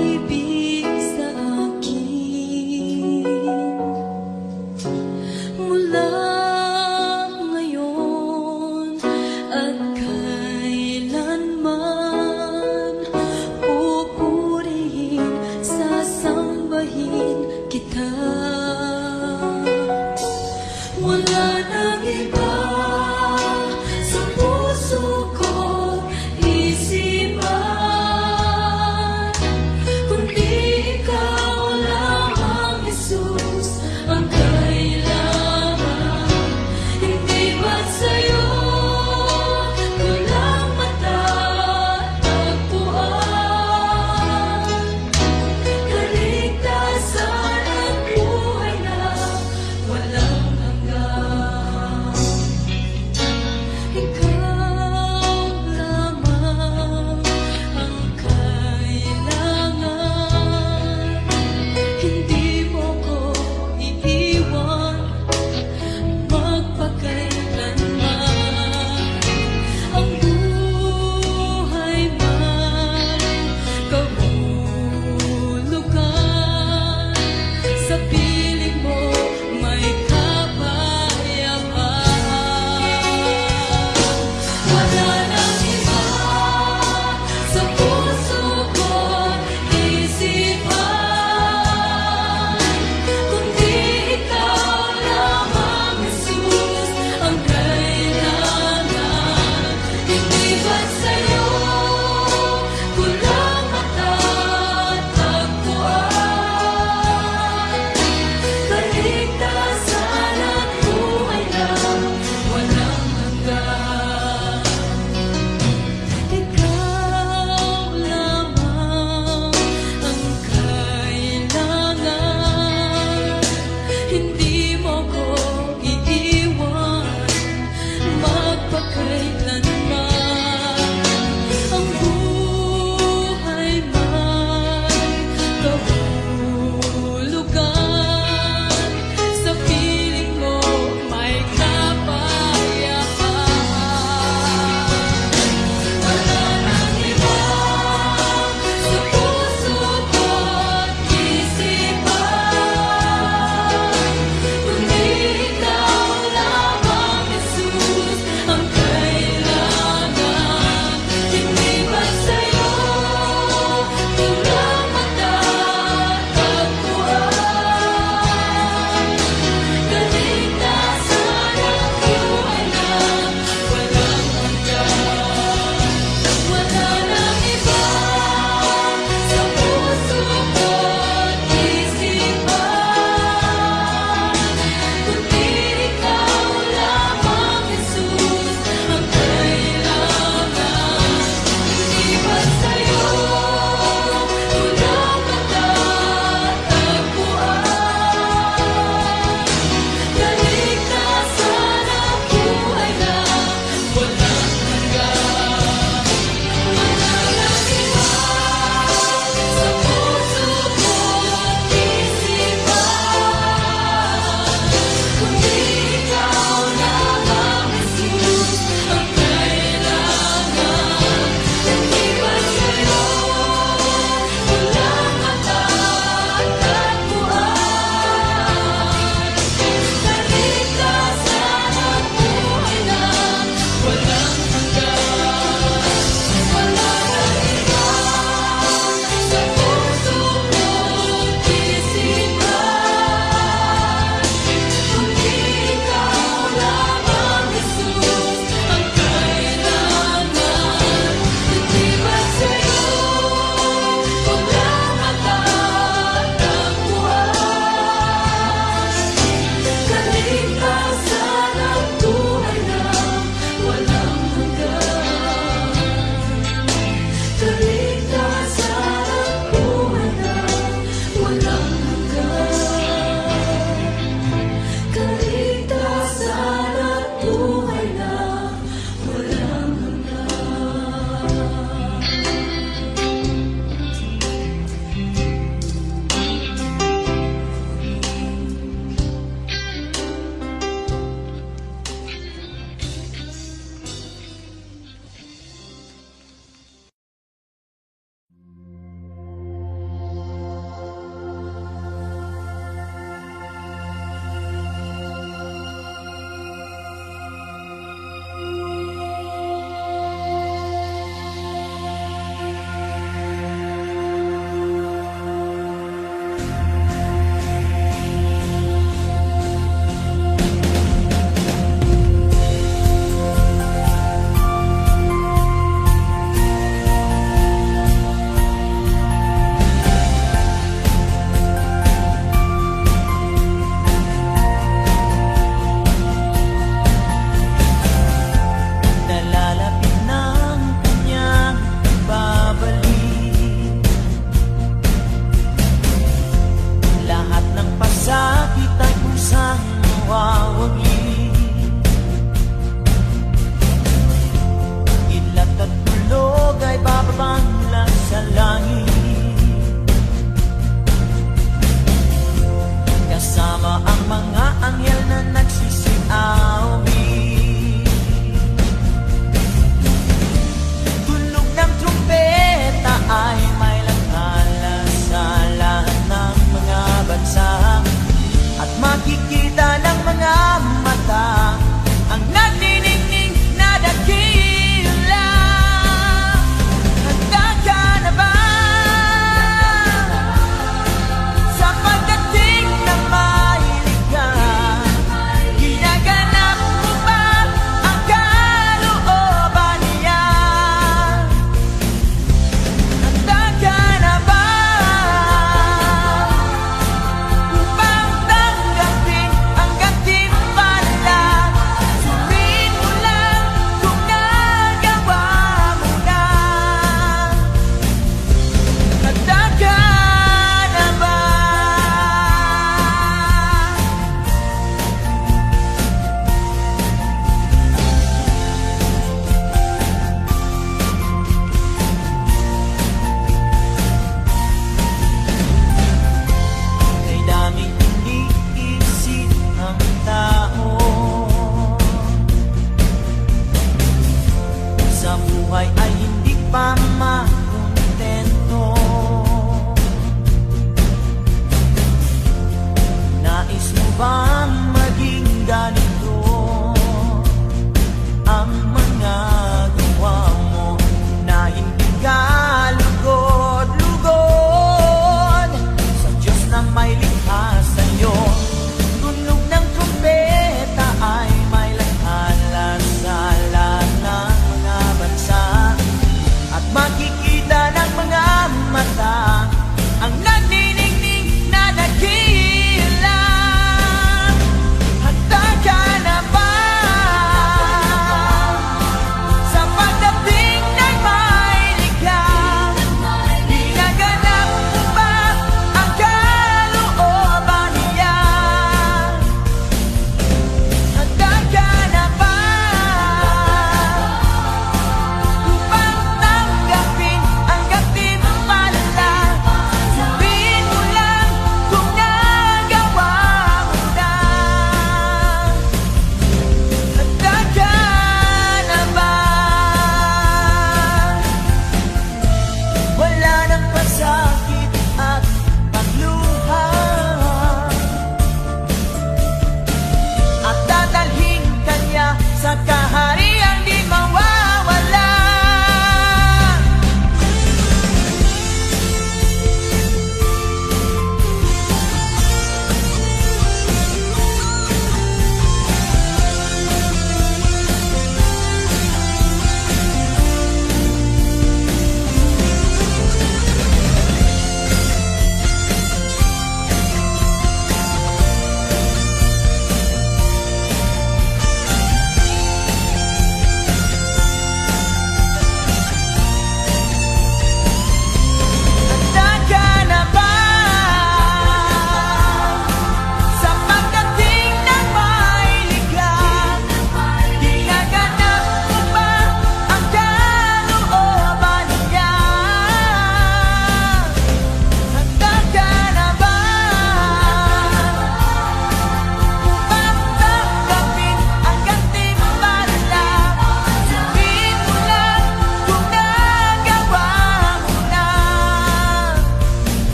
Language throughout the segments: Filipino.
pag-ibig sa akin. Mula ngayon at kailanman, pupurihin, sasambahin kita. Wala nang iba sa puso ko isipan, kundi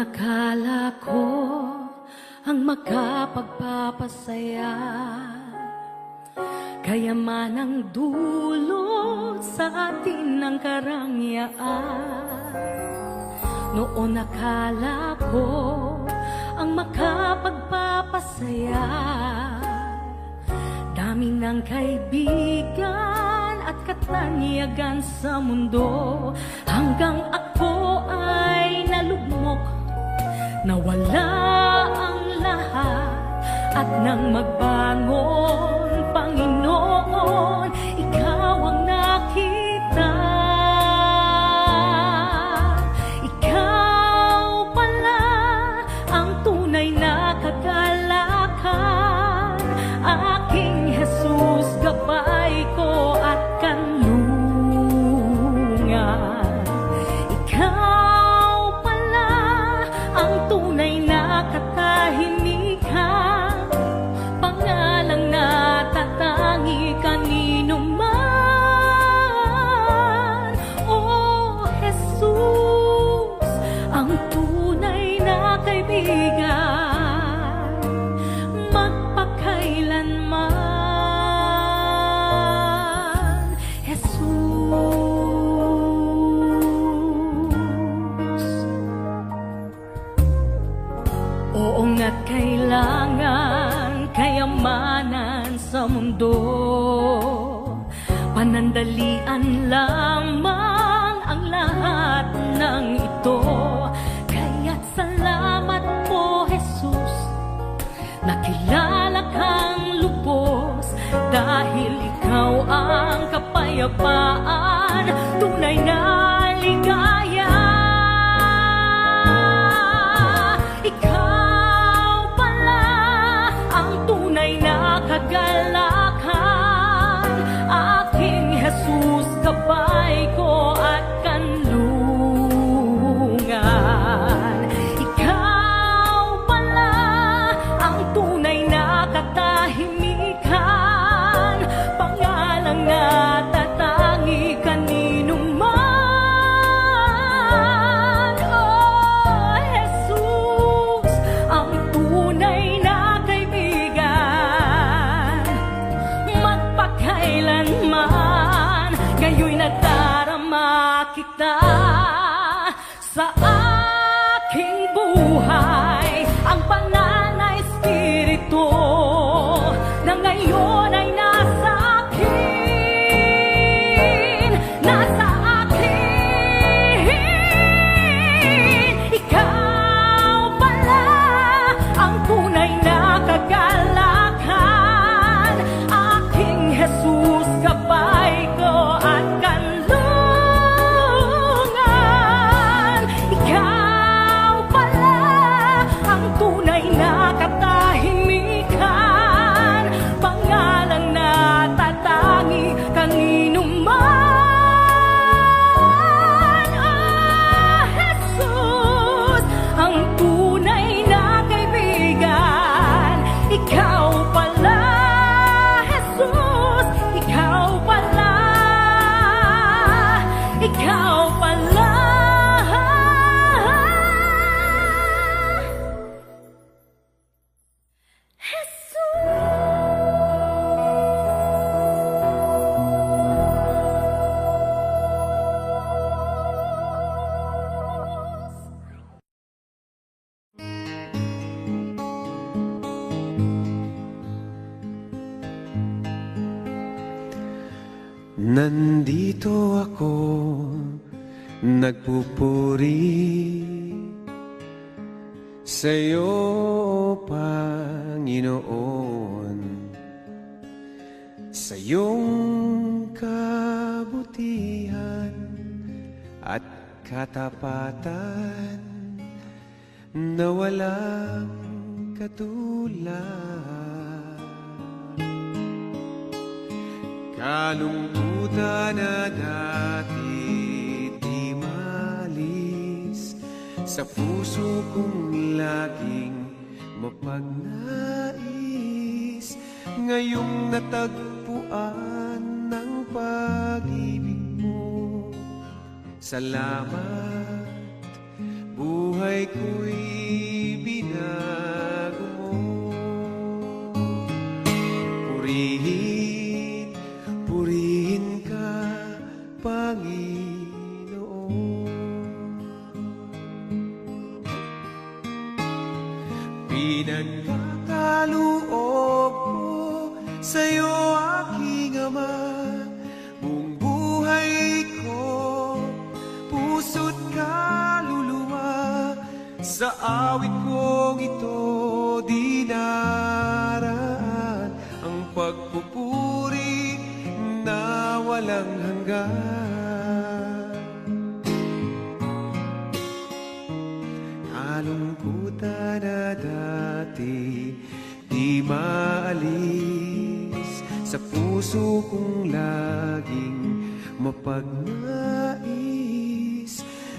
akala ko ang makapagpapasaya, kayaman ang dulot sa atin ng karangyaan. Noon akala ko ang makapagpapasaya, dami ng kaibigan at katanyagan sa mundo, hanggang ako ay nalugmok, nawala ang lahat. At nang magbangon, Panginoon, Ikaw ang nakita. Ikaw pala ang tunay na kagalakan, aking Jesus, gabay ko at kanlungan. Ikaw pala ang tunay na katahimikan, pangalang natatangi kanino man. Oh Jesus, ang tunay na kaibigan, magpakailanman. Jesus, oo nga't kailangan kayamanan sa mundo, panandalian lamang ang lahat ng ito. Kaya't salamat po, Jesus, nakilala kang lubos, dahil Ikaw ang kapayapaan, tunay na ligaya. Ikaw pala ang tunay na kagalakan, aking Jesus, gabay ko at kanlungan. Ikaw pala ang tunay na katahimikan, pangalang natatangi kanino man. Oh Jesus, ang tunay na kaibigan, magpakailanman. Ngayon'y nadarama kita sa aking buhay, ang banal na Espiritu na ngayon ay nasa akin, nasa akin. Ikaw pala ang tunay na kagalakan, aking Jesus, gabay ko at kanlungan. Ikaw pala ang tunay na katahimikan, pangalang natatangi kanino man. Ah, Jesus, ang tunay na kaibigan, Ikaw pala. Jesus, Ikaw pala, Ikaw pala. Nandito ako, nagpupuri sa'yo, Panginoon, sa iyong kabutihan at katapatan na walang katulad. Kalungkutan na dati di malis sa puso kong laging mapagnais, ngayong natagpuan ng pag-ibig mo. Salamat, buhay ko'y binago mo. Purihin, purihin ka, Panginoon. Pinagkakaloob ko sa'yo, aking Ama, buong buhay ko, puso't kaluluwa. Sa awit kong ito dinaraan ang pagpupuri na walang hanggan. Kalungkutan na dati di maalis sa puso kong laging mapagnais.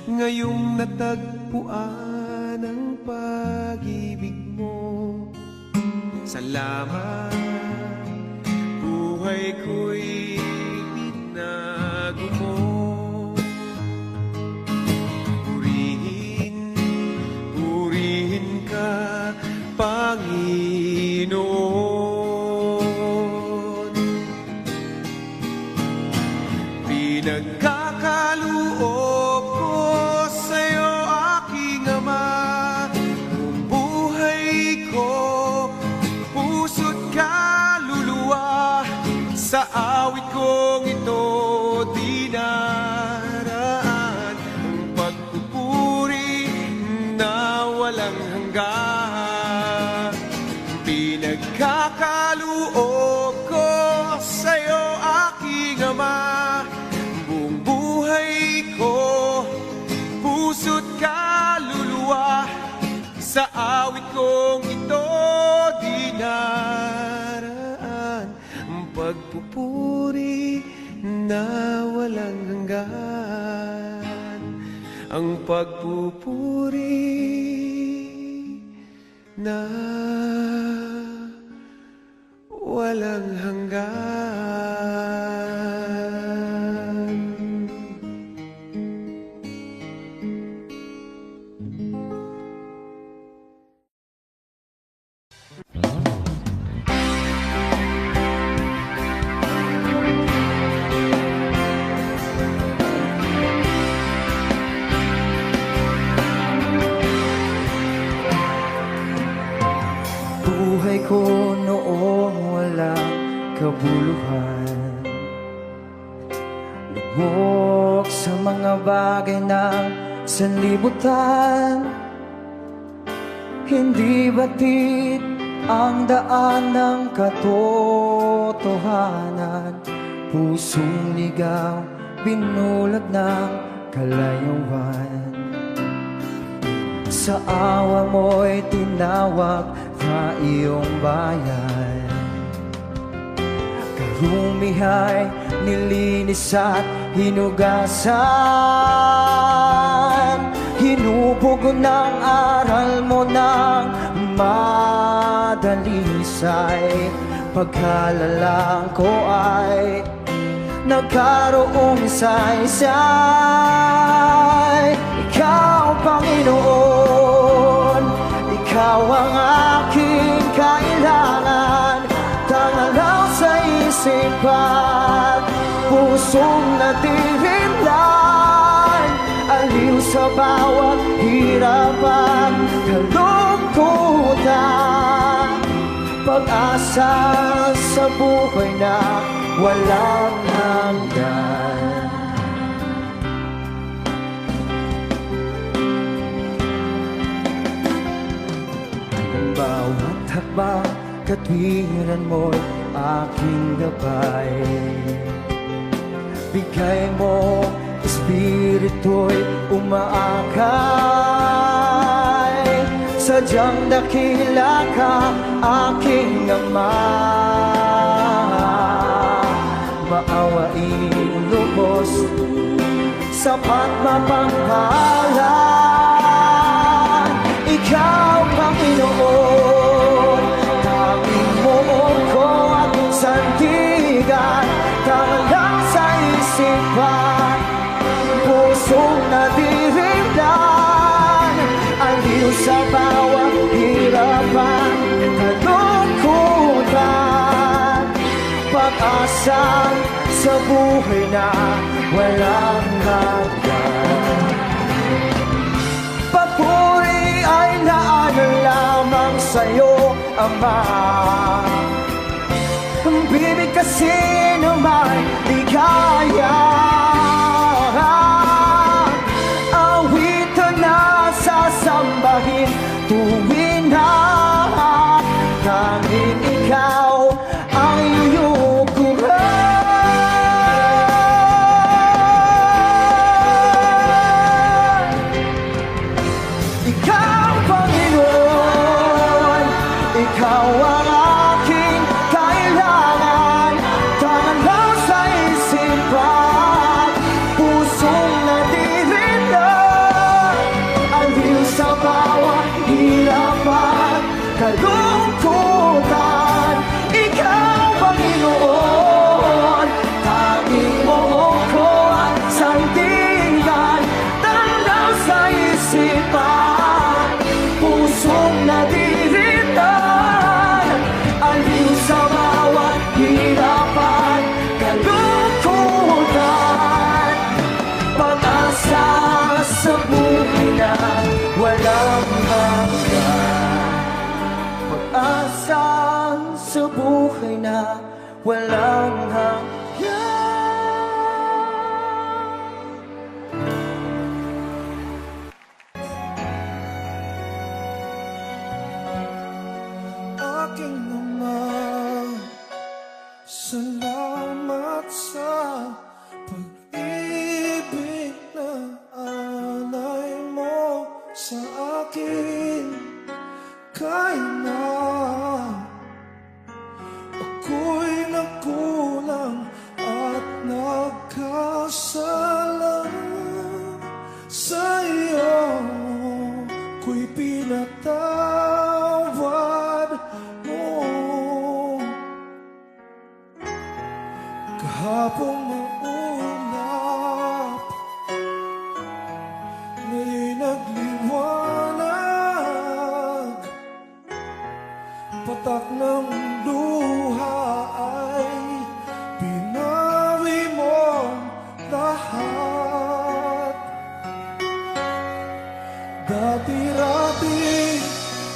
Ngayong natagpuan ang pag-ibig mo, salamat, buhay ko'y binago mo. Purihin, purihin ka, Panginoon. Pinagkakaloob ko sa'yo, aking Ama, buong buhay ko, puso't kaluluwa. Sa awit kong ito dinaraan ang pagpupuri na walang hanggan. Pinagkakaloob ko sa'yo, aking Ama, buong buhay ko, puso't kaluluwa. Sa awit kong ito dinaraan ang pagpupuri na walang hanggan. Ang pagpupuri na walang hanggan. Buhay ko noong walang kabuluhan, lubog sa mga bagay ng sanlibutan. Hindi batid ang daan ng katotohanan, pusong ligaw, binulag ng kalayuan. Sa awa mo'y tinawag na iyong bayan, karumihay nilinis at hinugasan. Hinubog ng aral mo ng madalisay, pagkalalang ko ay nagkaroong saysay. Ikaw, Panginoon, ikaw ang aking kailangan. Tangalaw sa isipan, pusong natirinlan, aliw sa bawat hirapan, kalungkutan, pag-asa sa buhay na walang hanggan. Bawat hakbang, katwiran mo'y aking gabay. Bigay mo, espiritu'y umaakay. Sadyang dakila ka, aking Ama. Maawain lubos, sapat mapangpalan. Ikaw, Panginoon, tanging mo ko at sandigan. Tanglang sa isipan, pusong nadirinlan, pag-asang sa buhay na walang hanggan. Papuri ay naanan lamang sa'yo, Ama. Ang bibig kasi naman di kaya. Awitan na sasambahin tuwin na tanging ikaw ang iyukuhan. Ikaw, Panginoon, ikaw ang aking kailangan. Tangan lang sa isipan, pusong natirindan, aliw sa bawat hirap at kalungkutan. Ikaw, Panginoon, tanging mo ko at sandigan. Tangan lang sa isipan, pusong natirindan, aliw sa bawat hirap at kalungkutan. Pag-asa sa buhay na walang hanggan. Pag-asa sa buhay na walang hanggan. Aking Ama, salamat sa pag-ibig na alay mo sa akin. Kahit na ako'y nagkulang at nagkasala sa iyo, ko'y pinatawad mo. Kahapon maulap, ngayon'y nagliwanag. Patak ng luha ay binawi mo lahat. Dati-rati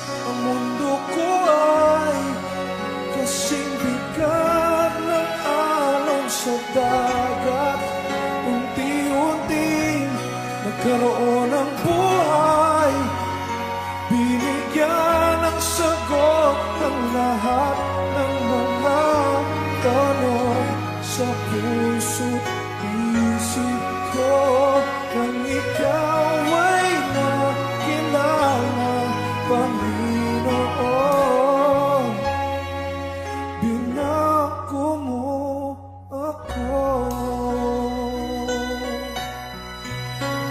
ang mundo ko ay kasing bigat ng alon sa dagat. Unti-unting nagkaroon ng buhay, binigyan ng sagot ng lahat ng mga tanong sa puso't isip ko. Nang ikaw ay nakilala, Panginoon, binako mo ako.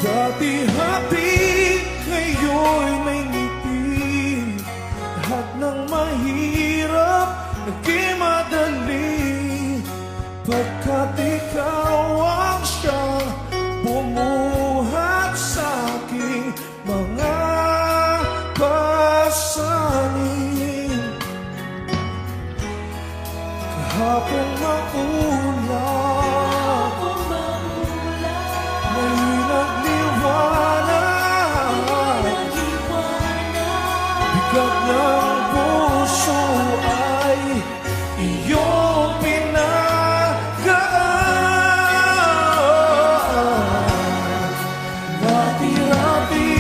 Dati happy, ngayon may ngiti. Lahat ng mahirap naging madali, pagkat ikaw ang siyang bumuhat sa aking mga pasanin. Kahapon maulap, ngayon'y nagliwanag. Bigat ng puso ay iyong pinagaan. Dati-rati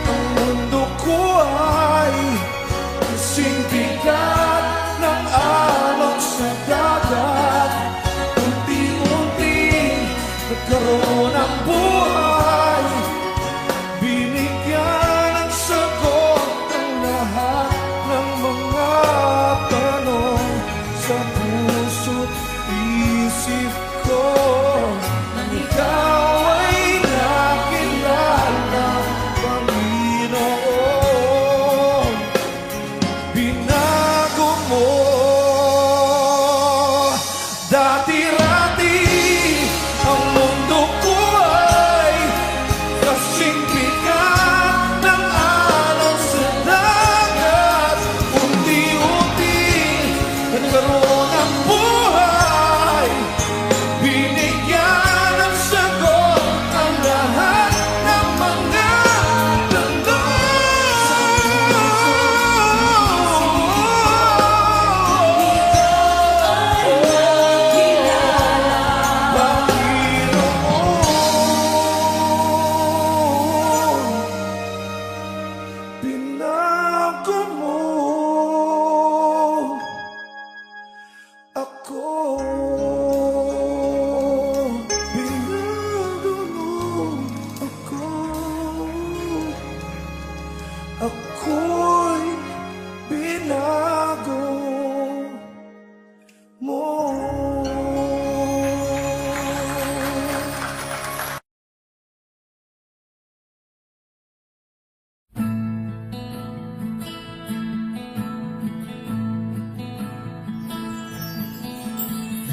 ang mundo ko ay kasing bigat ng alon sa dagat. Unti-unti nagkaroon ng buhay, binigyan ng sagot ng lahat ng mga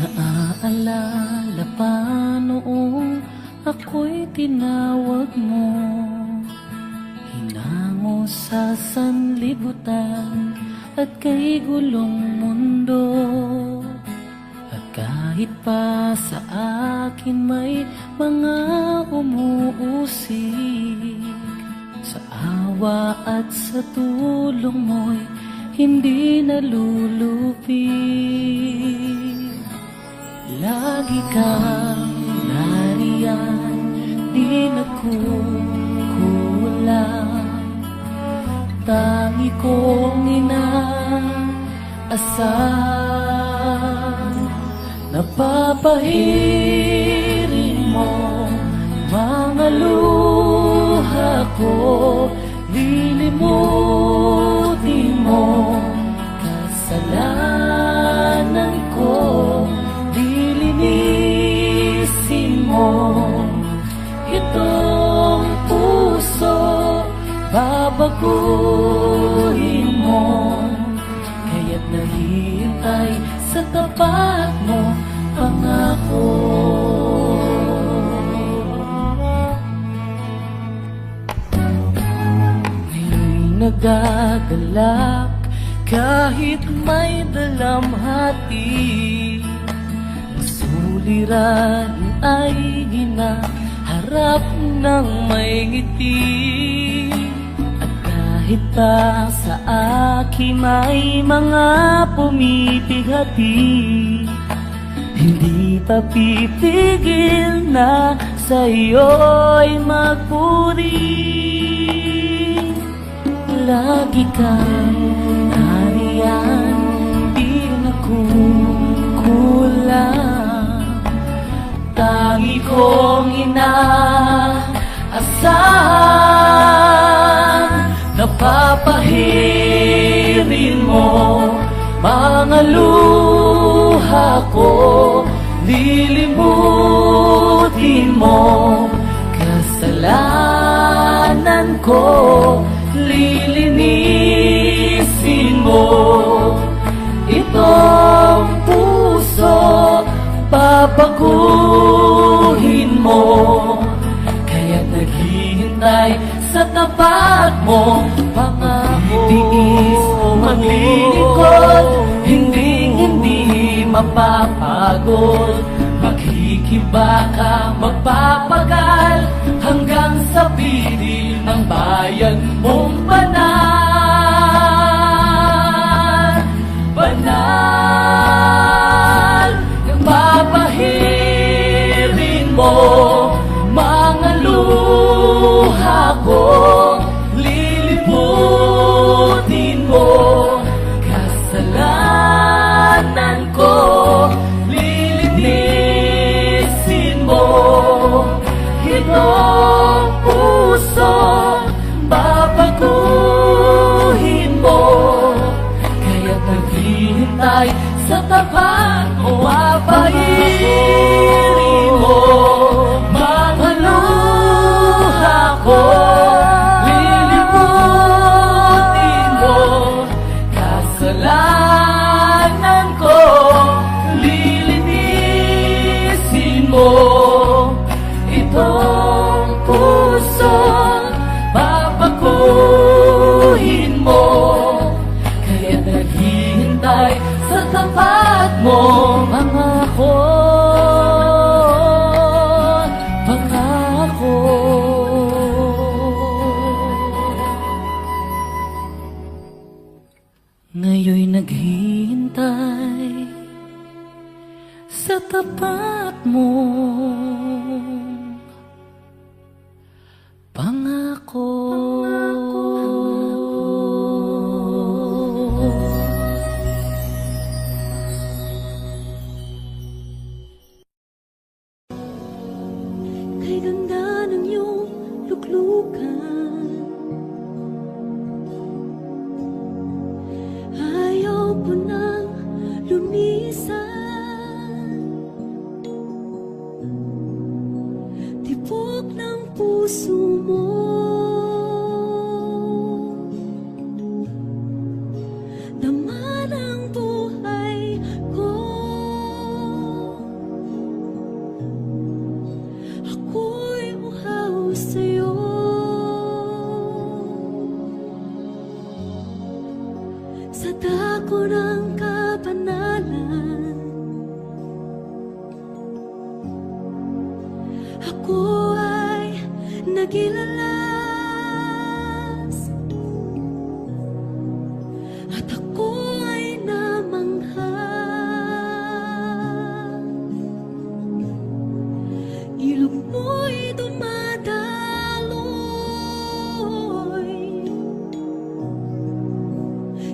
Naaalala pa noong ako'y tinawag mo, hinango sa sanlibutan at kay gulong mundo. At kahit pa sa akin may mga umuusig, sa awa at sa tulong mo'y hindi nalulupig. Lagi kang nariyan, di nagkukulang. Tangi kong inaasahan, napapahirin mo mga luha ko, lilimutin mo kasalanan ko, dilinisin mo itong puso, babaguhin mo, kaya't nahihintay sa tapat mo, pangako. Ngayon'y nagagalak kahit may dalamhati, suliranin ay hinaharap ng may ngiti. At kahit pa sa akin may mga pumipighati, hindi pa pipigil na sa'yo'y magpuri. Lagi kang nariyan, di nagkukulang. Tangi kong inaasahan, napapahirin mo mga luha ko, lilimutin mo kasalanan ko, lilinisin mo itong puso, babaguhin mo, kaya't naghihintay sa tapat mo, pangako. Tiis, maglilingkod, hindi mapapagod, maghihikibaka, magpapagal hanggang sa piling ng bayan mong banal. Banal, napapahirin mo mga luha ko, lilimutin mo kasalanan ko, lilinisin mo itong puso, babaguhin mo, kaya't naghihintay sa tapat mo, papahirin mo mga luha ko, lilimutin mo kasalanan ko, lilinisin mo itong puso, babaguhin mo, kaya't naghihintay sa tapat mo, pangako, pangako. Ngayon'y naghihintay sa tapat mo, pangako. Kay ganda ng iyong luklukan, ayaw ko nang lumisan. sa dako ng kabanalan. Ako ay nagilalas at ako ay namangha. Ilog mo'y dumadaloy,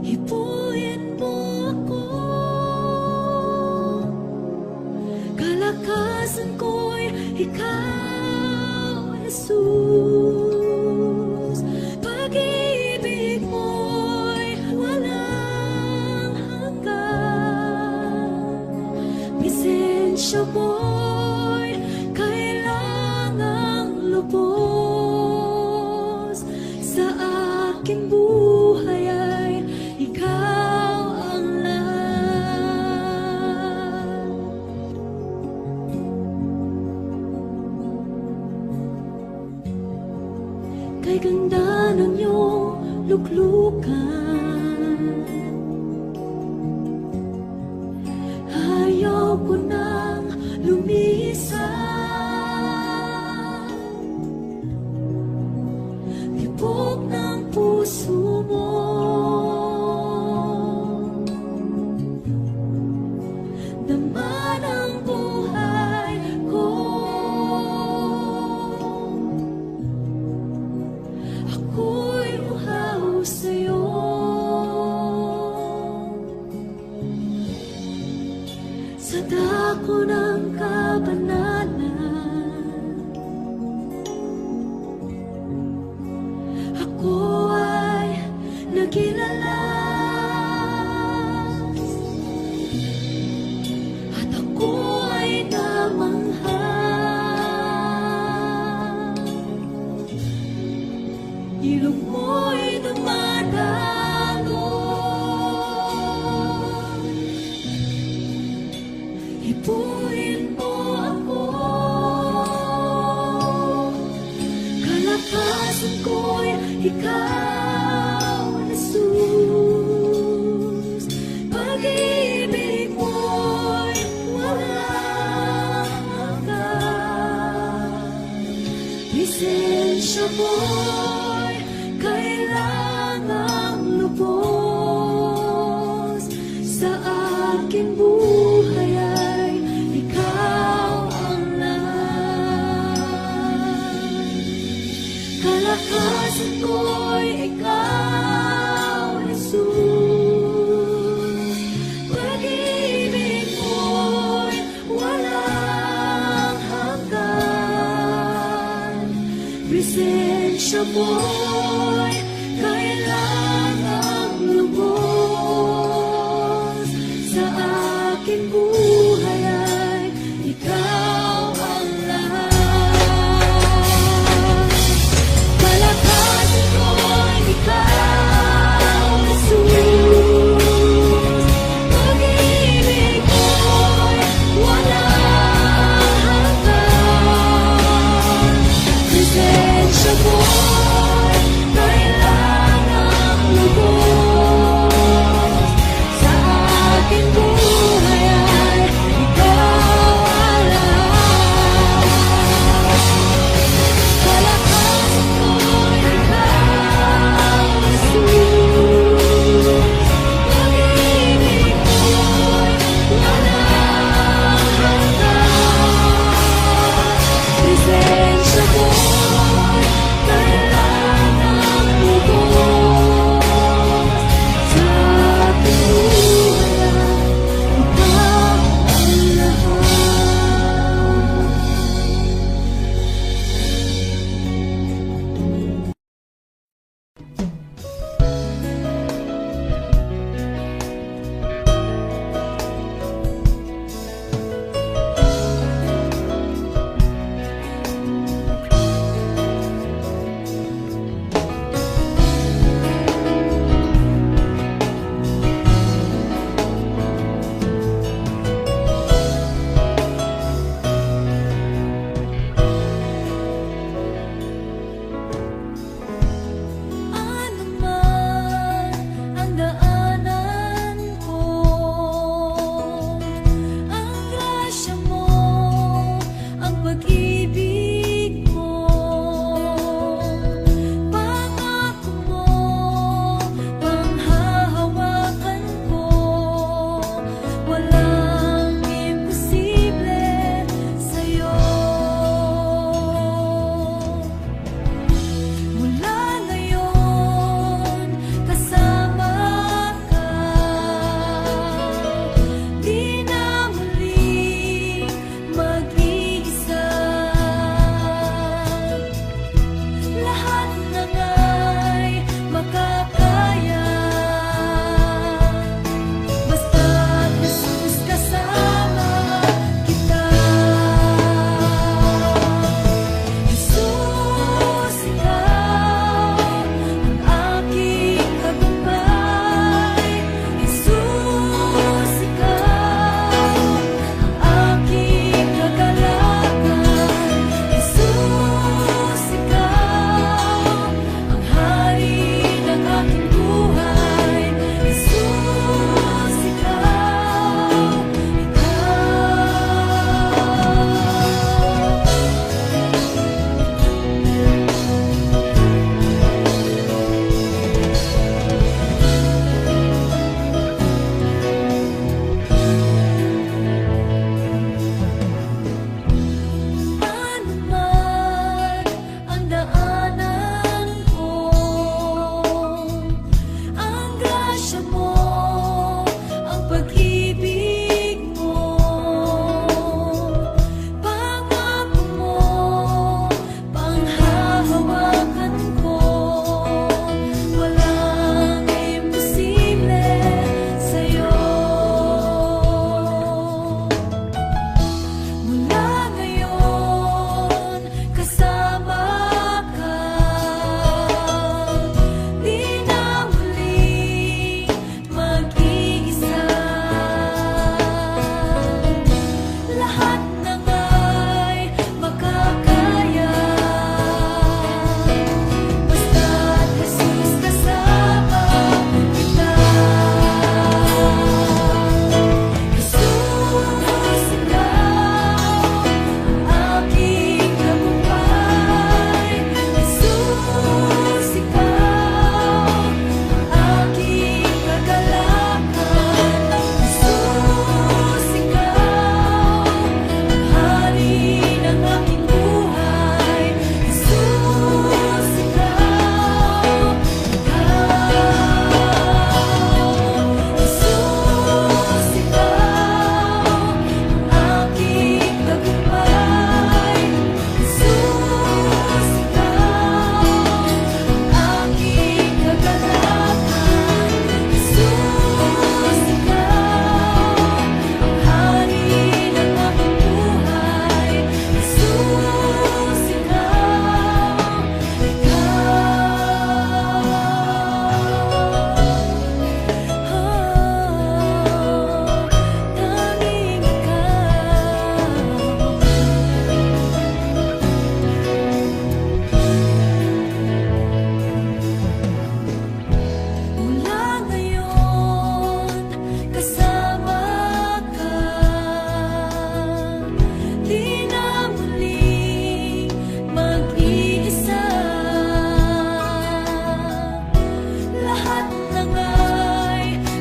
hipuin mo ako. Kalakasan ko'y ikaw, Jesus. Pag-ibig mo'y walang hanggan. Presensya mo'y kailangang lubos. Sa aking buhay ay ikaw ang lahat. Kay ganda ng iyong luklukan, ayaw ko nang lumisan. Tibok ng puso mo, dama ng buhay ko. Ako'y uhaw sa'yo. Sa dako ng kabanalan, ako ay nagilalas at ako ay namangha. Ilog mo'y dumadaloy, hipuin mo ako. Kalakasan ko'y ikaw, Jesus. Pag-ibig mo'y walang hanggan. Presensya mo'y kailangang lubos. Sa aking buhay ay ikaw ang lahat. Kalakasan ko'y ikaw, Jesus. Pag-ibig mo'y walang hanggan. Presensya mo'y kailangang lubos. Sa aking buhay ay ikaw ang lahat. Kalakasan ko'y ikaw, Jesus. Pag-ibig mo'y walang hanggan. Presensya mo'y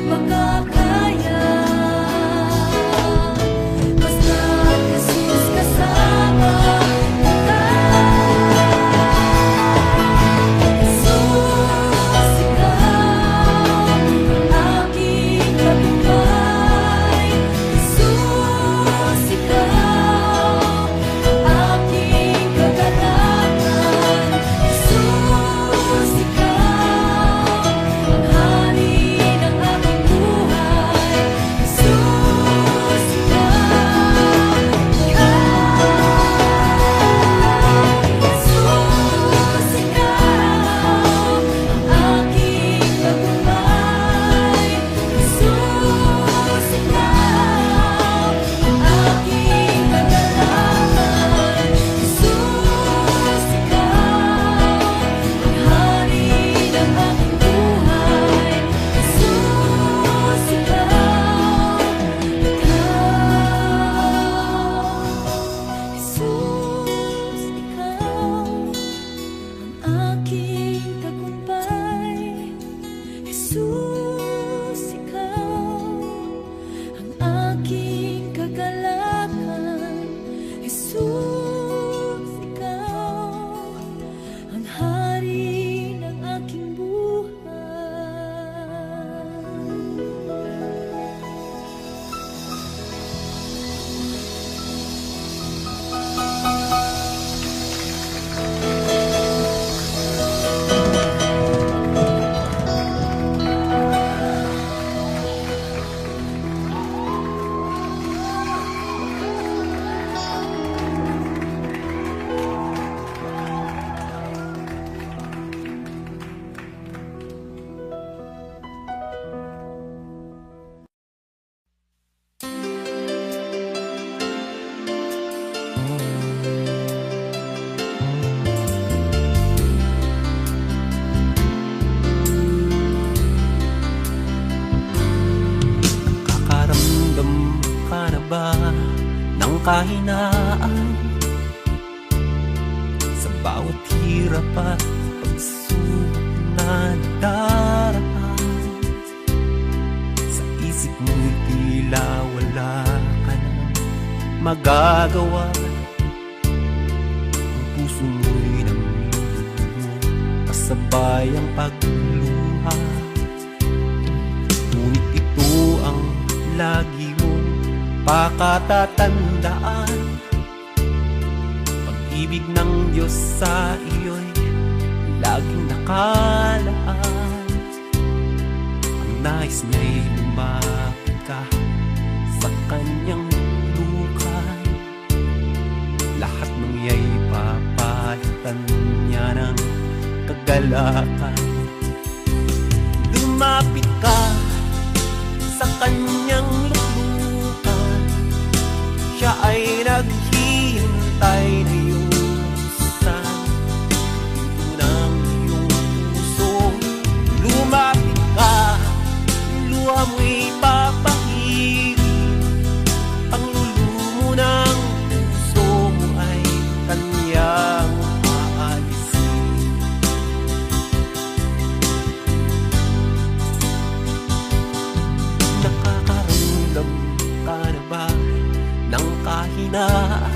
makakaya. Basta't Jesus kasama kita. Jesus, ikaw ang aking tagumpay. Jesus, ikaw ang aking kagalakan. Jesus, ikaw ang hari ng aking buhay. Jesus, ikaw, Jesus, ikaw ang aking tagumpay. Jesus, ikaw ang aking kagalakan. Jesus, ikaw ang hari ng aking buhay. Jesus, ikaw, Jesus, ikaw ang aking tagumpay. Jesus, ikaw ang aking kagalakan. Jesus, ikaw ang hari ng aking buhay. Nakakaramdam ka na ba ng kahinaan sa bawat hirap at pagsubok na nadaraan? Sa isip mo'y tila wala ka nang magagawa. Ang puso mo'y namumuo kasabay ang pagluha. Ngunit ito ang lagi mong pakatatandaan. Pag-ibig ng Diyos sa iyo'y laging nakalaan. Ang nais niya'y lumapit ka sa kanyang lukan. Lahat ng iya'y papalitan niya ng kagalakan. Lumapit ka sa kanyang luklukan. Siya ay naghihintay na yusan ng iyong puso. Lumapit ka, luha mo'y papahiri. Ang lulumo ng puso mo ay kanyang aalisin. Nakakaramdam ka na ba ng kahinaan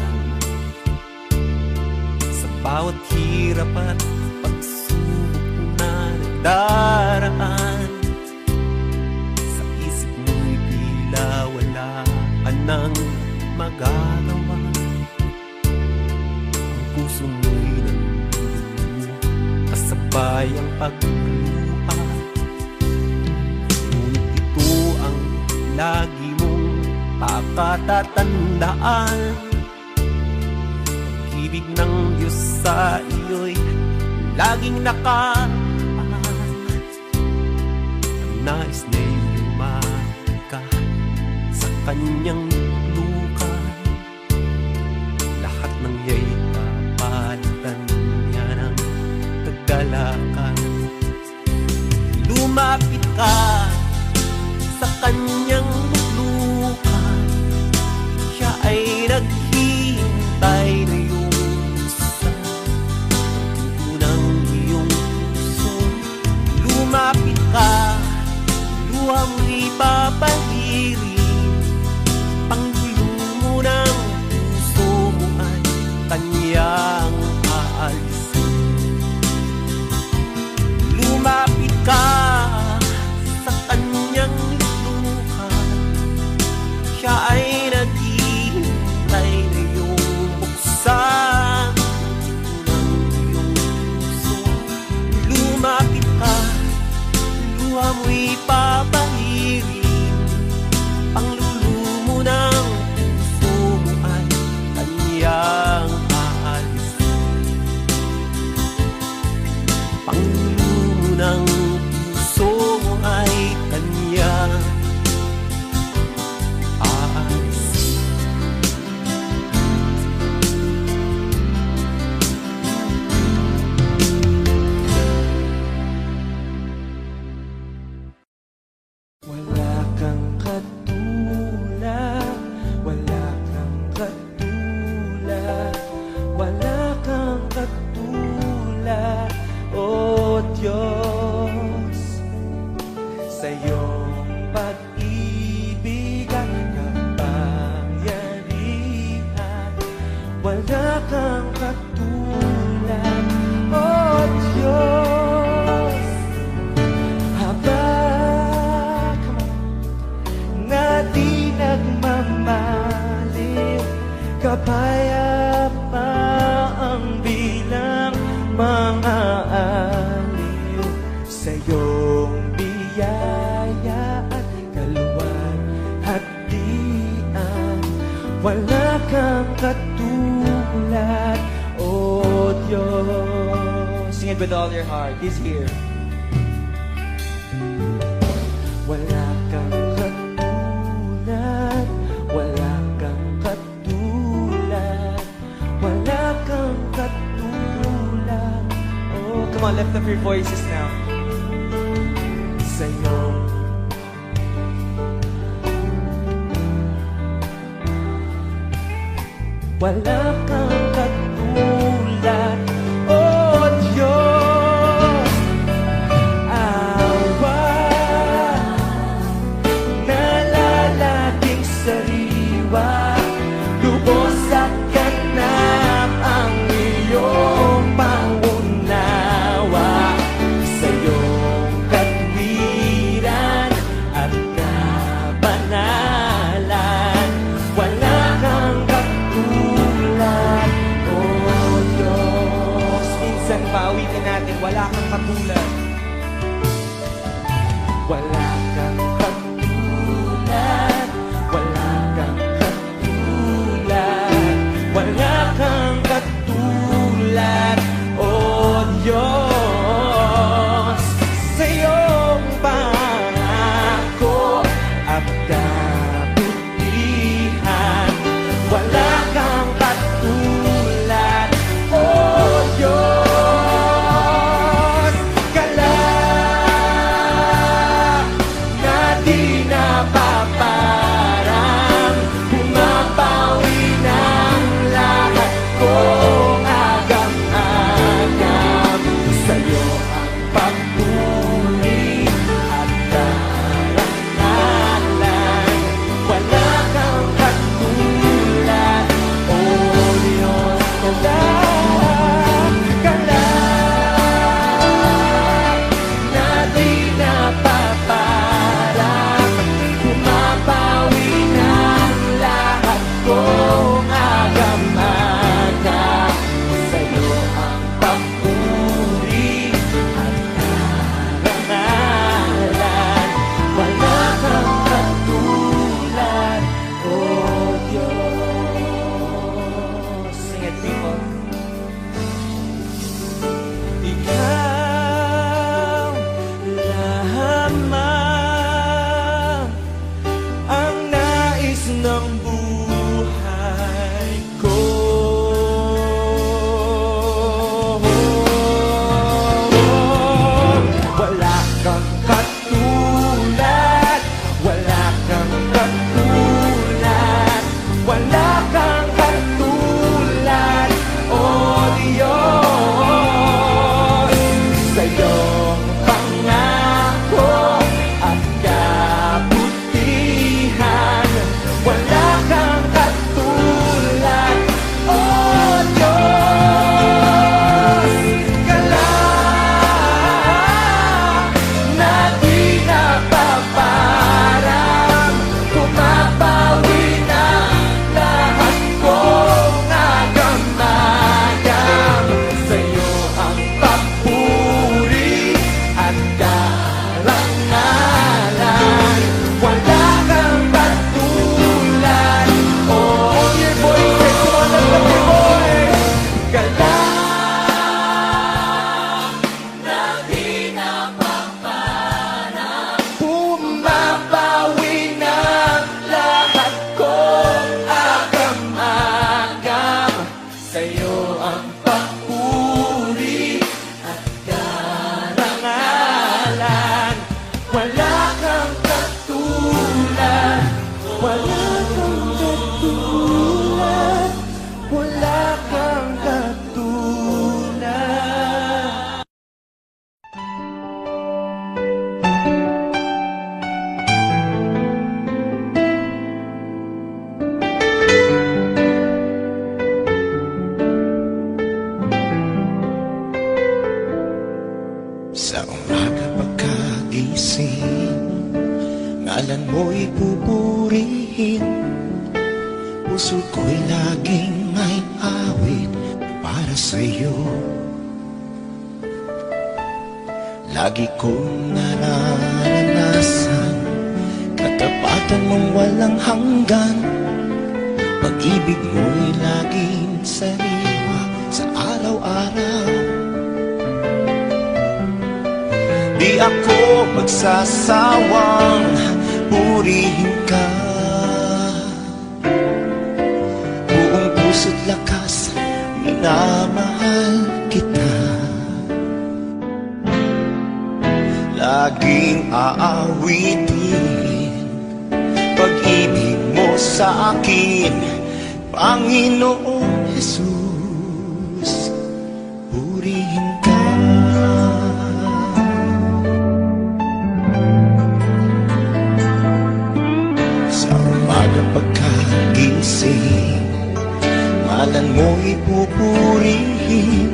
sa bawat hirap at pagsubok na nadaraan? Sa isip mo'y tila wala ka nang magagawa. Ang puso mo'y nandun kasabay ang pagluha. Ngunit ito ang lagi mong pakatatandaan. Pag-ibig ng Diyos sa iyo'y laging nakaan. Ang nais niya'y lumapit ka sa kanyang lukan. Lahat ng iya'y papalitan niya ng kagalakan. Lumapit ka sa kanyang luklukan. Siya ay naghihintay na yusan ng iyong puso. Lumapit ka, luha mo'y papahirin, panglumo ng puso mo ay kanyang aalisin. Lumapit ka sa kanyang luhan, siya ay naghihintay na iyong buksan ng iyong puso. Lumapit ka, luha mo'y papahirin, panglulumo ng puso mo ay kanyang aalisin. Panglulumo ng puso mo ay kanyang aalisin. Wala kang katulad, wala kang katulad, wala kang katulad, O Diyos. Sa iyong pag-ibig at kapangyarihan, wala kang katulad, O Diyos. Habang na di nagmamaliw, kapayapa ang bilang mga aliw. Sa iyong biyaya at kaluwalhatian, wala kang katulad, O Diyos. Sing it with all your heart. He's here. Wala kang katulad, wala kang katulad, wala kang katulad. Oh, come on, lift up your voices now. Sa iyong wala kang katulad, O Diyos. Awa nalalaging sariwa, lubos at ganap ang iyong pangunawa. Sa iyong katwiran at kabanalan, wala kang katulad, O Diyos. Minsan pawitin natin, wala kang katulad. Wala kang katulad, wala kang katulad, wala kang katulad, O Diyos. Sa iyong pangako at kabutihan, wala kang katulad, O Diyos. Kalagitnaan Ngalan mo'y pupurihin, puso ko'y laging may awit para sa'yo. Lagi kong nararanasan katapatan mong walang hanggan. Pag-ibig mo'y laging sariwa sa araw-araw. Di ako magsasawang purihin ka. Buong puso't lakas, minamahal kita. Laging aawitin pag-ibig mo sa akin, Panginoong Jesus, purihin ka. Sa umaga pagkagising, ngalan mo'y pupurihin,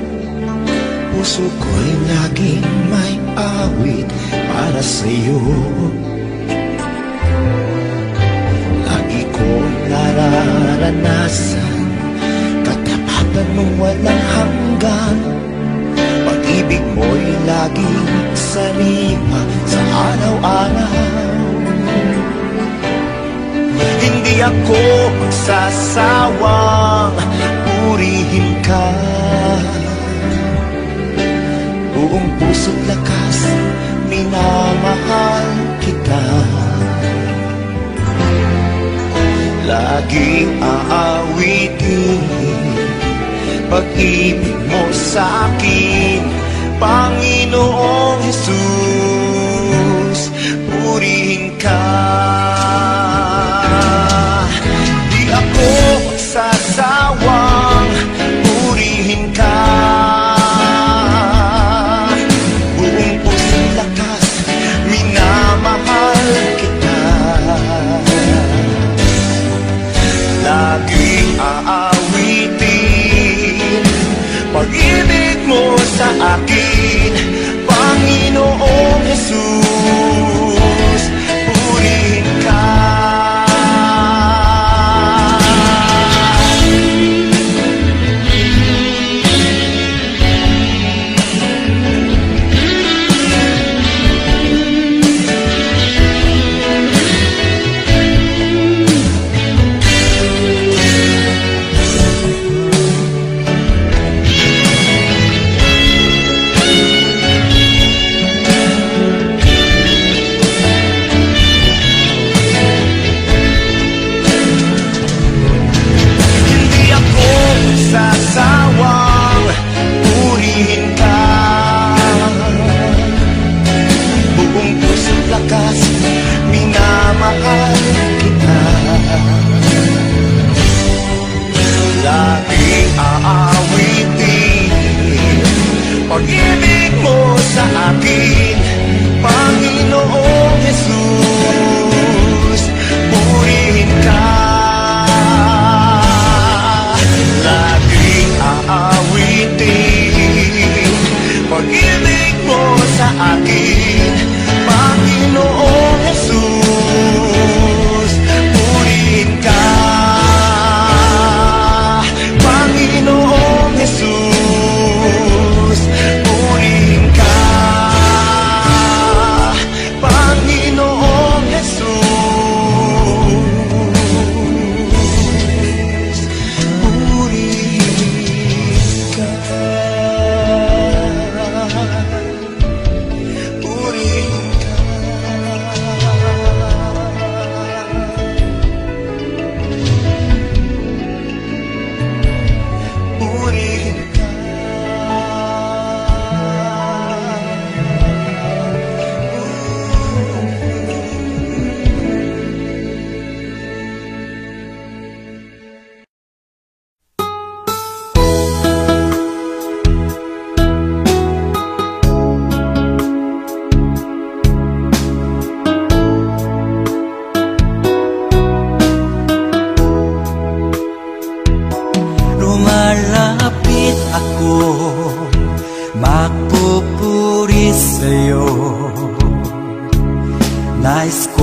puso ko'y laging may awit para sa'yo. Lagi kong nararanasan katapatan mong walang hanggan. Pag-ibig mo'y laging sariwa sa araw-araw. Hindi ako magsasawang purihin ka. Buong puso't lakas, minamahal kita. Laging aawitin pag-ibig mo sa akin, Panginoong Jesus, purihin ka. Di ako magsasawang purihin ka. Laging aawitin pag-ibig mo sa akin, Panginoong Jesus, purihin ka.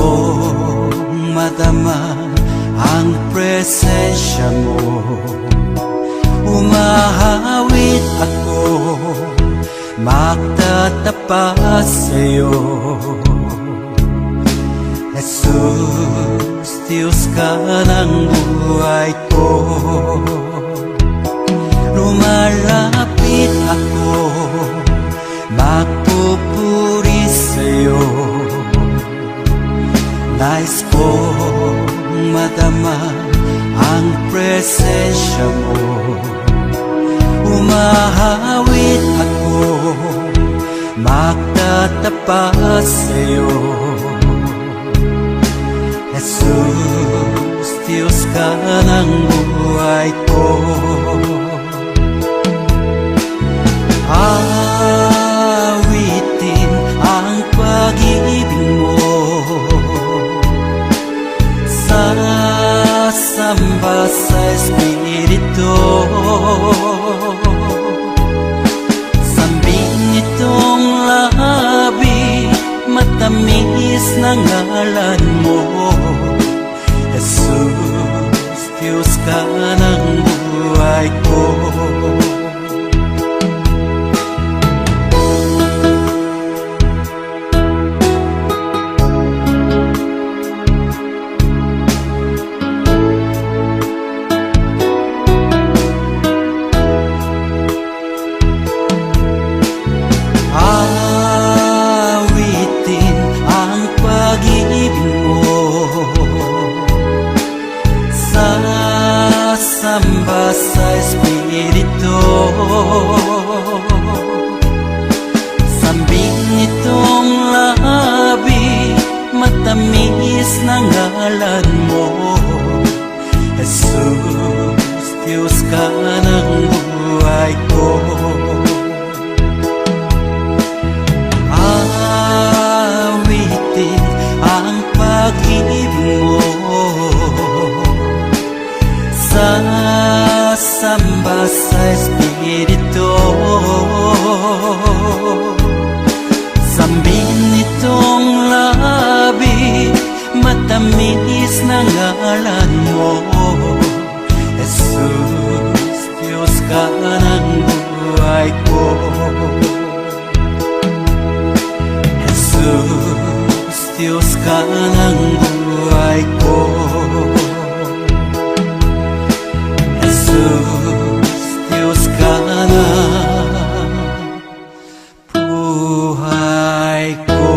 kong madama ang presensya mo. Umahawit ako, magtatapat sa'yo. Jesus, Diyos ka ng buhay ko. Lumalapit ako, magpupuri sa'yo. Nais kong madama ang presensya mo. Umahawit ako, magtatapat sa'yo. Jesus, Diyos ka ng buhay ko. Awitin ang pag-ibig mo, sasamba sa Espiritu. Sambing itong labi, matamis na ngalan mo. Jesus, Diyos ka ng buhay ko. Awitin ang pag-ibig mo, sasamba sa Espiritu. Sambing itong labi, matamis na ngalan mo. Jesus, Diyos ka ng buhay ko. Awitin ang pag-ibig mo, sasamba sa Espiritu. Sambing itong labi, matamis na ngalan mo. Jesus, Diyos ka ng buhay ko. Jesus, Diyos ka ng buhay ko. Jesus, Diyos ka ng buhay ko.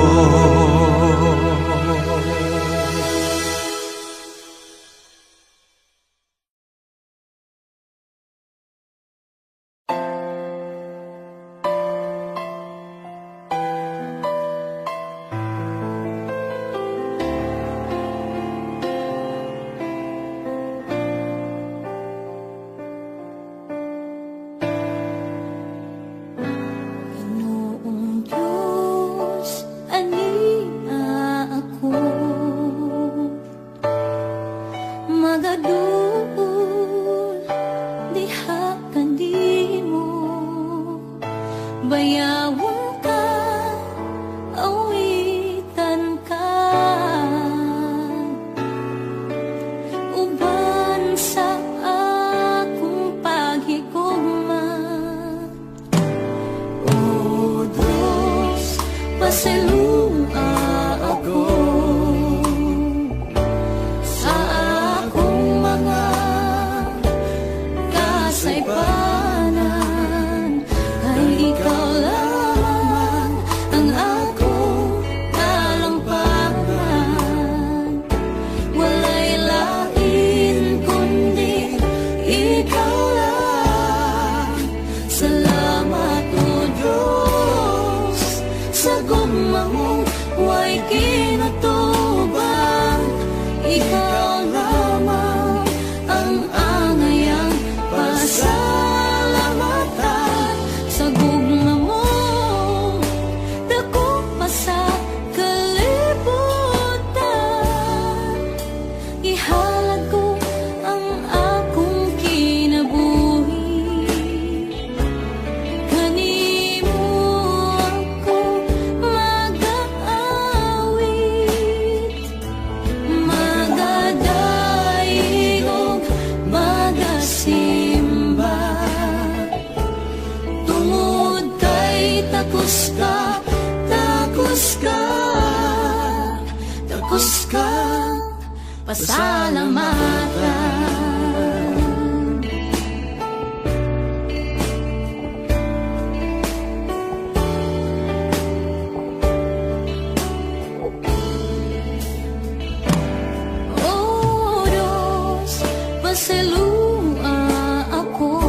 pasalamatan. Oh Diyos, pasalua ako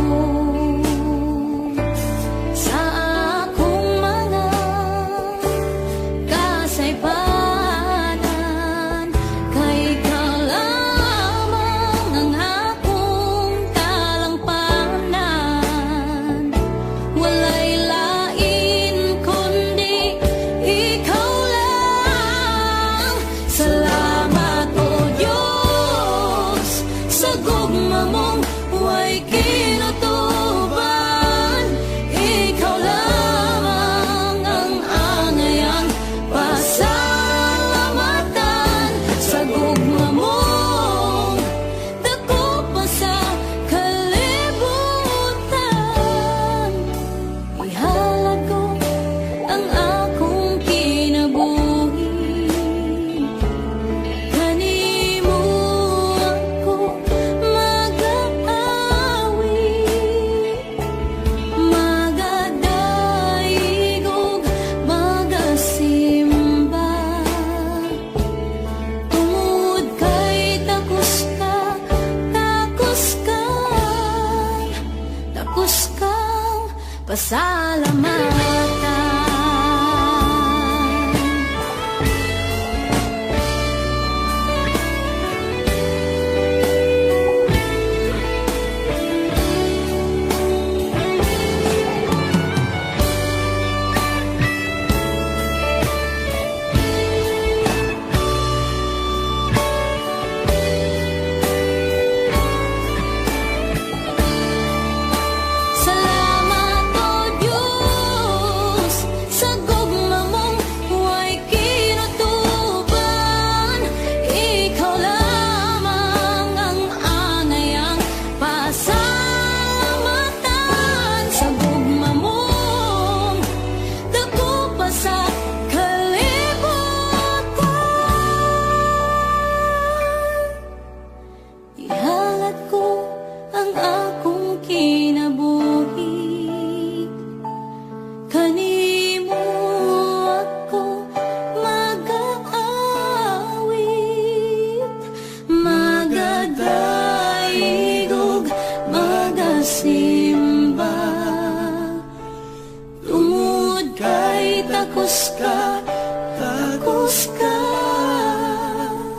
sa akong mga kasaypanan, kay ikaw lamang ang akong talampanan. Walay lain kundi ikaw lang. Salamat o Diyos sa gugma mong huwag kinutuban. Ikaw lamang ang angayang pasalamatan. Sa gugma mong dako pa sa kalibutan. Ihalad ko ang akong kinabuhi, kanimo ako mag-aawi, magadaigog, magasimba. Tungod kay takos ka, takos kang pasalamatan. Salamat o Diyos sa gugma mong huwag kinutuban. Ikaw lamang ang angayang pasalamatan. Sa gugma mong dako pa sa kalibutan. Ihalad ko ang akong kinabuhi, kanimo ako mag-aawit, magadaigog, magasimba. Tungod kay takos ka, takos kang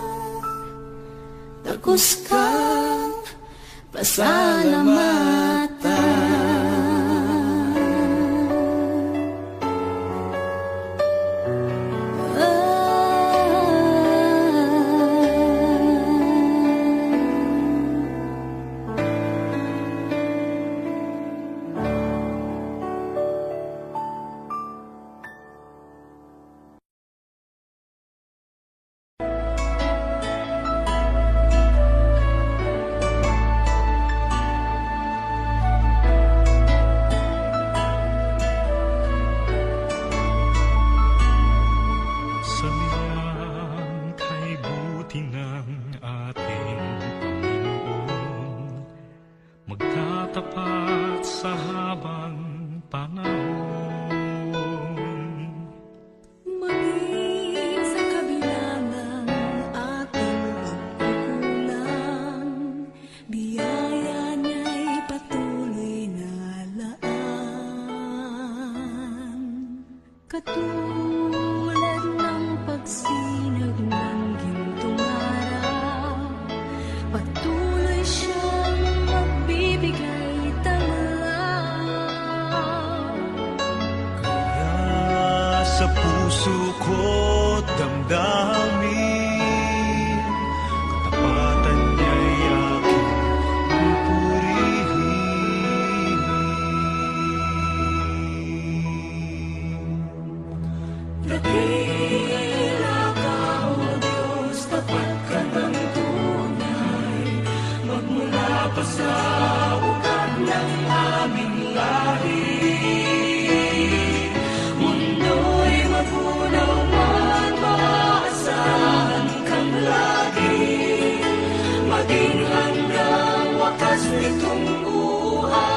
pasalamatan. Sa lilang kay buti ng ating Panginoon, magtatapat sa habang panahon. Maging sa kabila ng ating pagkukulang, biyaya niya'y patuloy na laan. Katulad ng pagsinag ng gintong araw, maging hanggang wakas nitong buhay.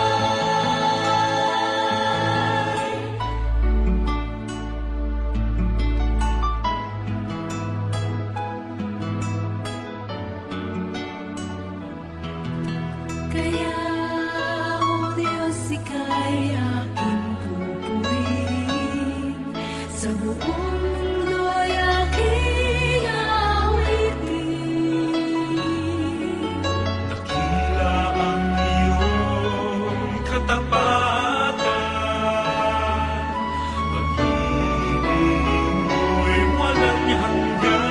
Kaya, O Diyos, ika'y aking pupurihin. Sa buong mundo'y aking awitin. Dakila ang iyong katapatan, pag-ibig mo'y walang hanggan.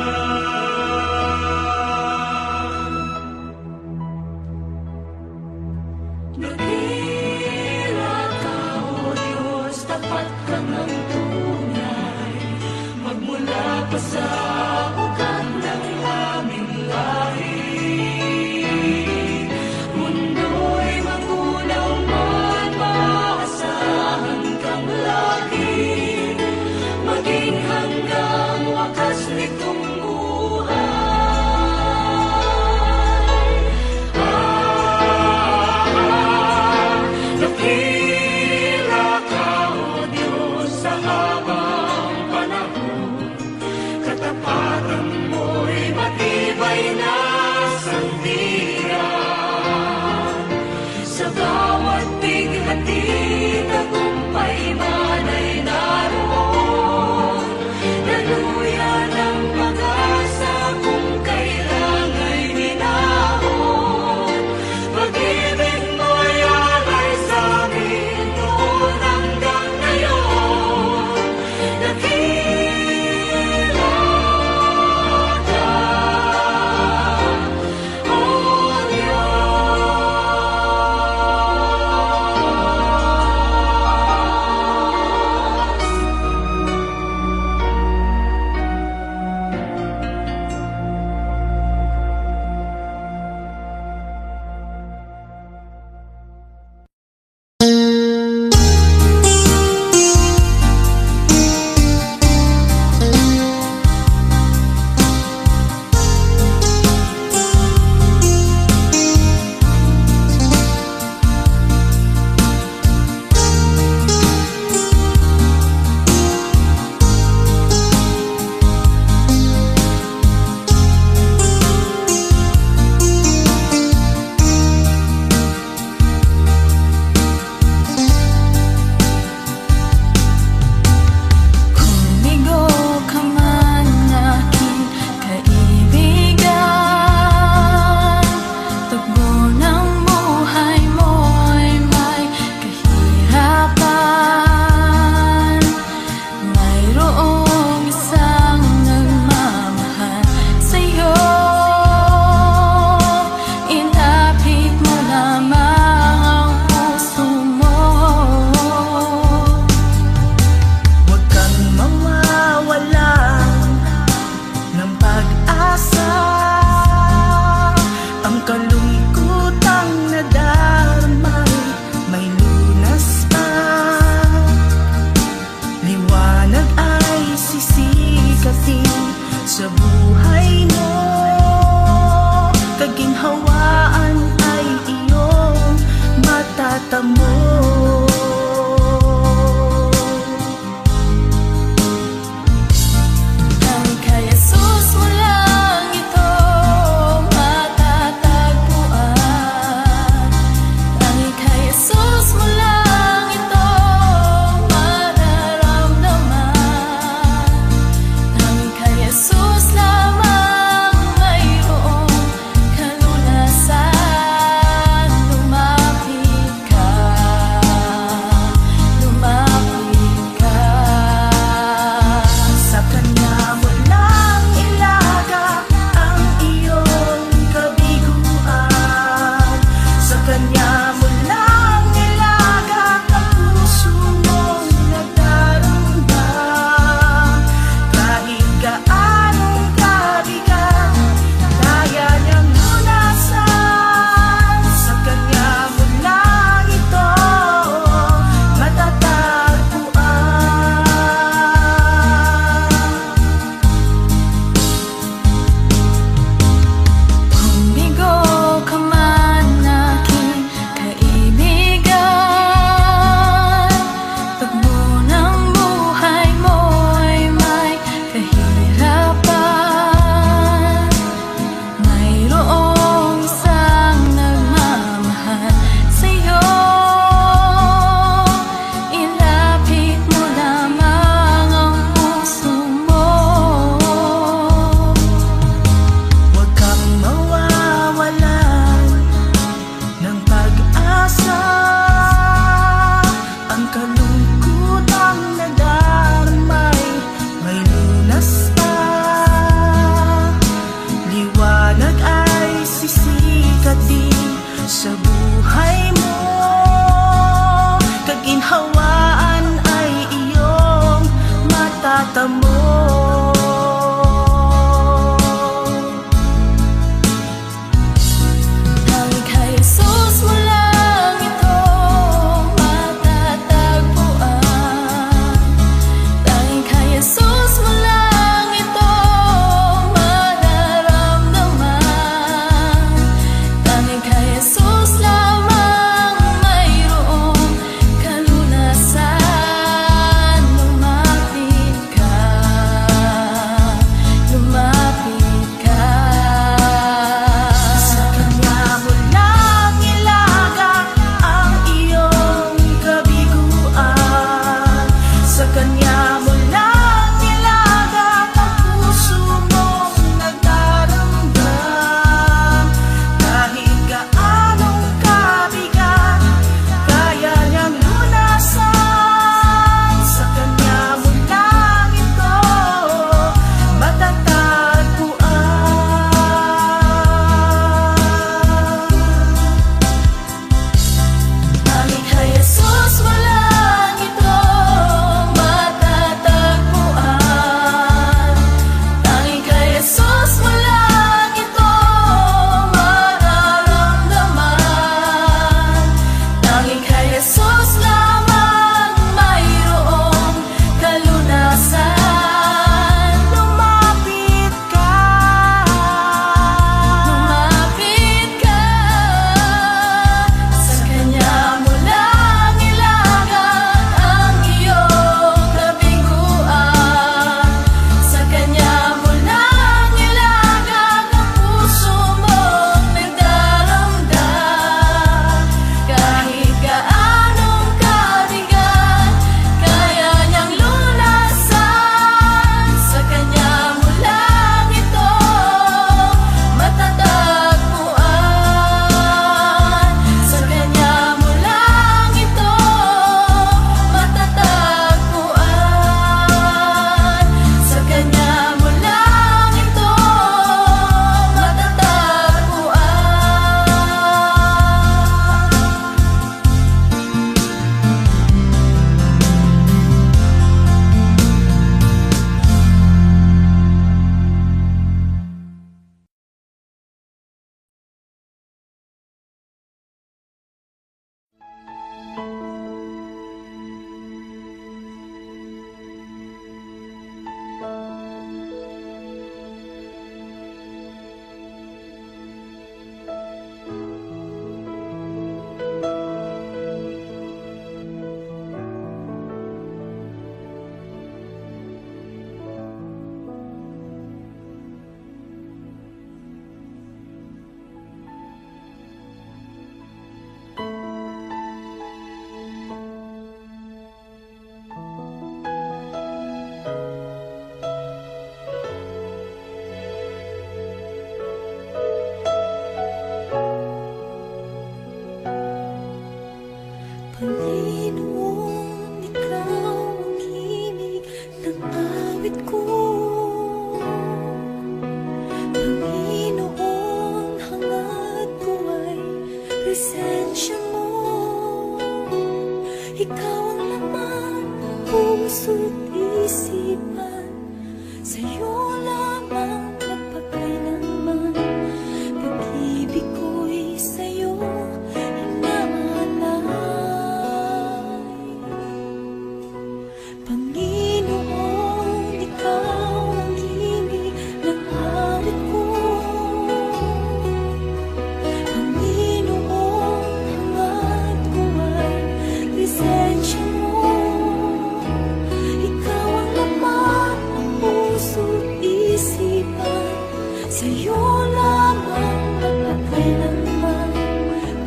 sa'yo lamang magpakailanman.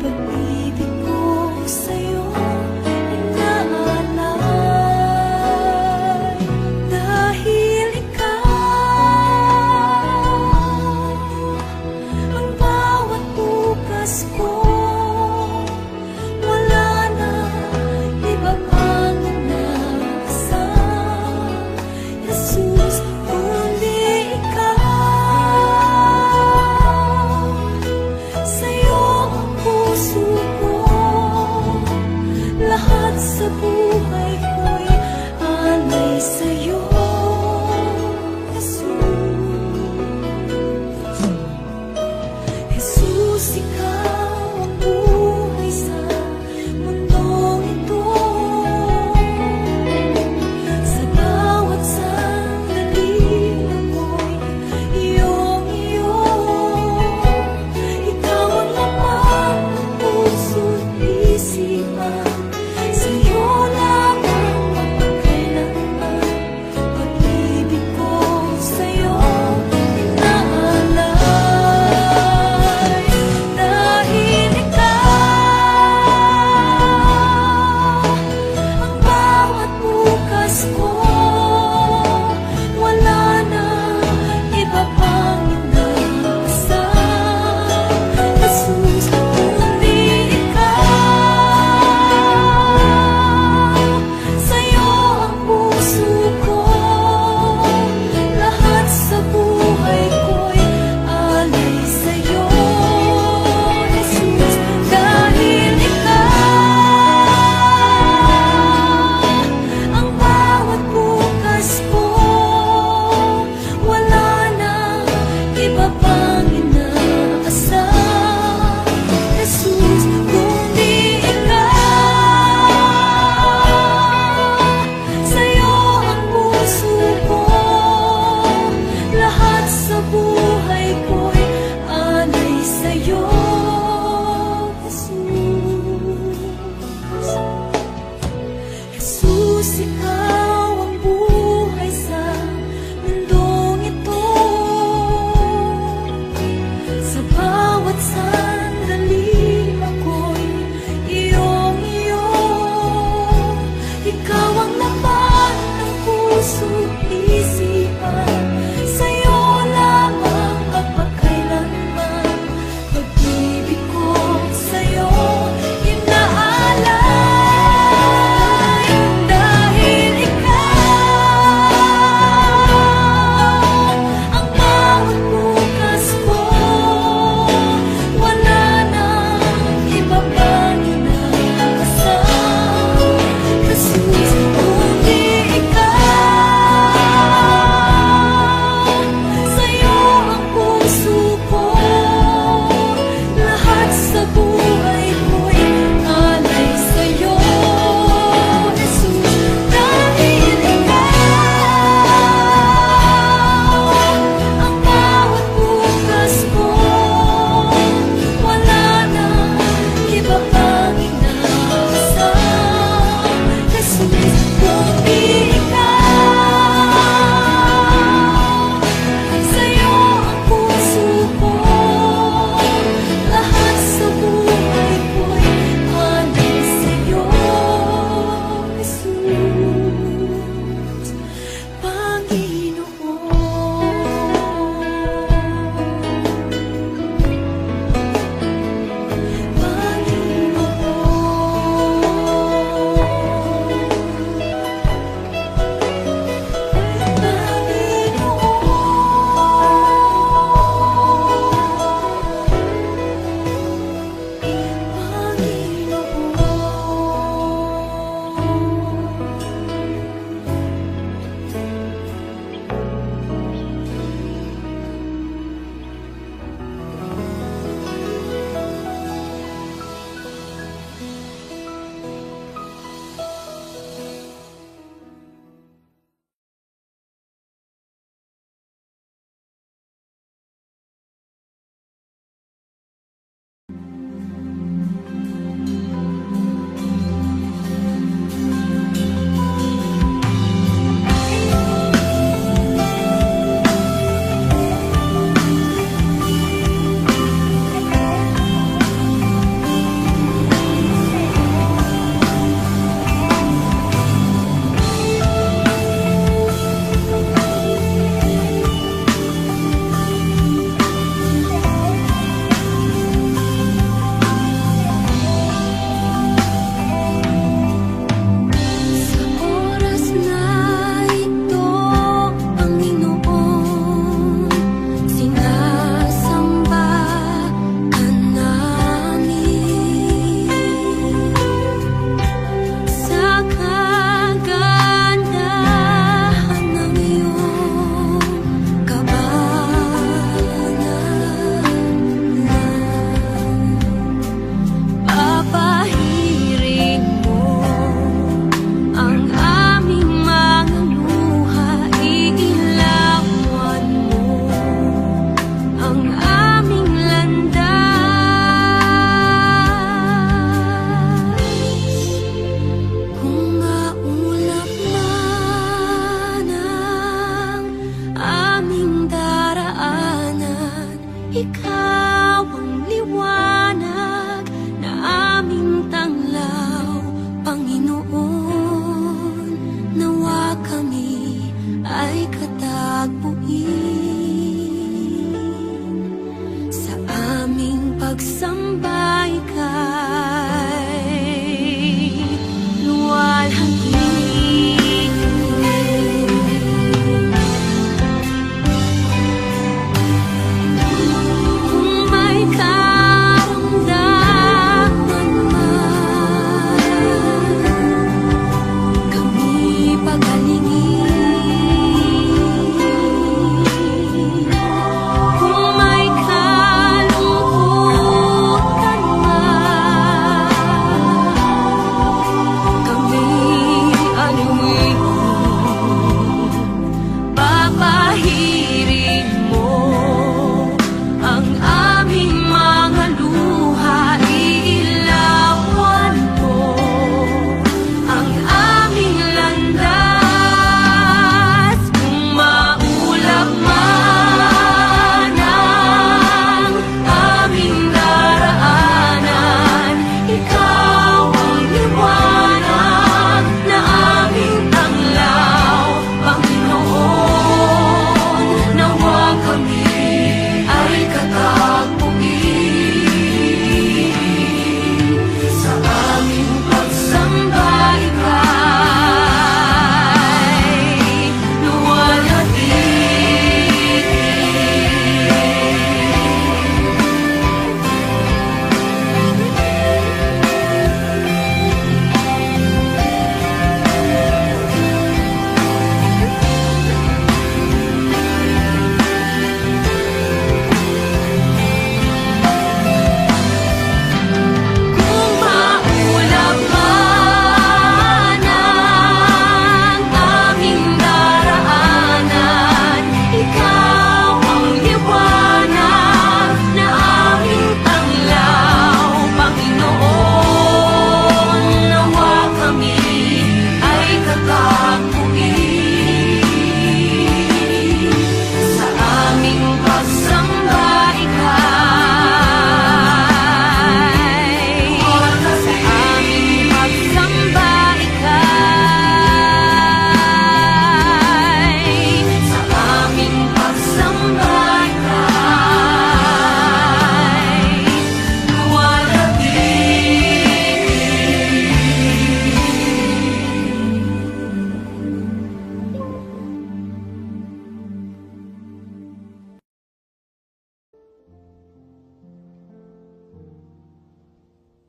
Pag-ibig ko sa'yo inaalay, dahil ikaw ang bawat bukas ko. Wala na iba pang inasal, Jesus, kundi ikaw. Sa'yo ang puso ko, lahat sa buhay ko'y alay sa'yo, Jesus. Jesus, ikaw ang buhay sa mundong ito. Sa bawat sandali ako'y iyong-iyo. Ikaw ang laman ng puso't isipan. Sa'yo lamang magpakailanman. Pag-ibig ko sa'yo inaalay, dahil ikaw ang bawat bukas ko. Wala na iba pang inasal, Jesus, kundi ikaw. Sa'yo ang puso ko, lahat sa buhay ko'y alay sa'yo, Jesus. Dahil ikaw ang bawat bukas ko. Wala na iba pang inaasal, Jesus, kundi ikaw. Sa'yo ang puso ko, lahat sa buhay ko'y alay sa'yo, Jesus. Jesus, ikaw ang buhay sa mundong ito. Ikaw ang liwanag na aming tanglaw, Panginoon. Nawa kami ay katagpuin sa aming pagsamba ika'y luwalhati.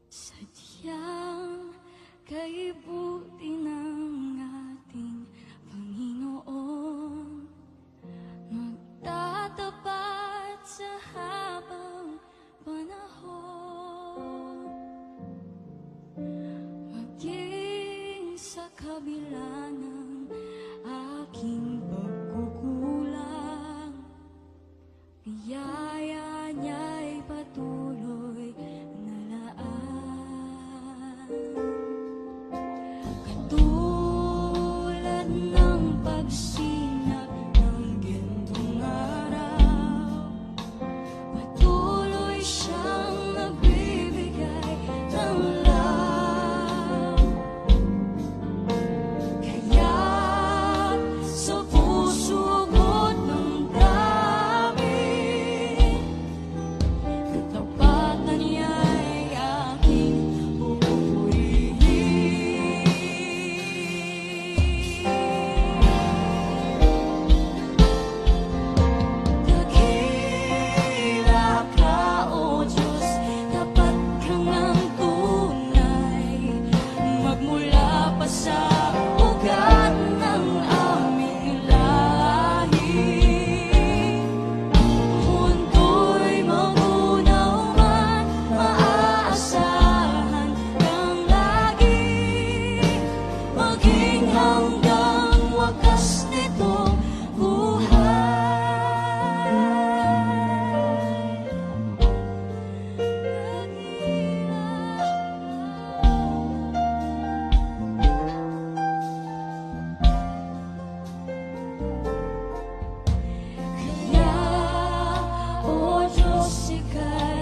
Sadyang kay buti ng ating Panginoon, magtatapat sa habang panahon, maging sa kabila ng aking pagkukulang, biyaya niya'y patuloy na laan. Katulad ng pagsinag ng gintong araw, patuloy siyang nagbibigay ng love. Diyos ika'y